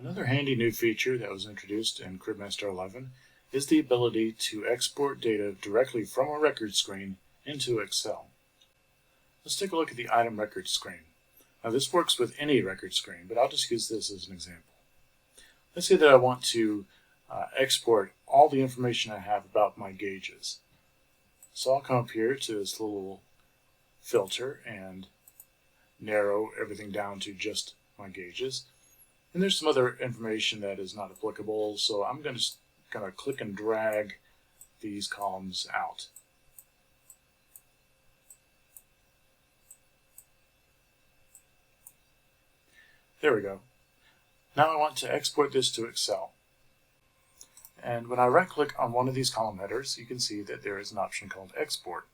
Another handy new feature that was introduced in CribMaster 11 is the ability to export data directly from a record screen into Excel. Let's take a look at the item record screen. Now this works with any record screen, but I'll just use this as an example. Let's say that I want to export all the information I have about my gauges. So I'll come up here to this little filter and narrow everything down to just my gauges. And there's some other information that is not applicable, so I'm going to click and drag these columns out. There we go. Now I want to export this to Excel. And when I right-click on one of these column headers, you can see that there is an option called Export.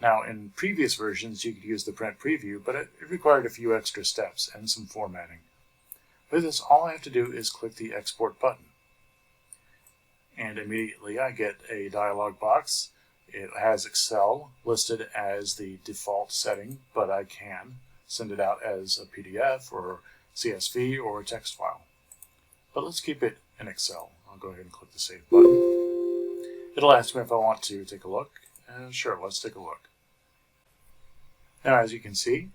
Now, in previous versions, you could use the print preview, but it required a few extra steps and some formatting. With this, all I have to do is click the Export button. And immediately I get a dialog box. It has Excel listed as the default setting, but I can send it out as a PDF or CSV or a text file. But let's keep it in Excel. I'll go ahead and click the Save button. It'll ask me if I want to take a look. Sure, let's take a look. Now, as you can see,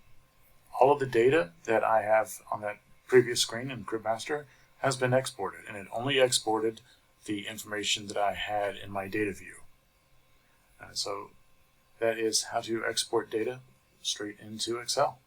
all of the data that I have on that previous screen in CribMaster has been exported, and it only exported the information that I had in my data view. So that is how to export data straight into Excel.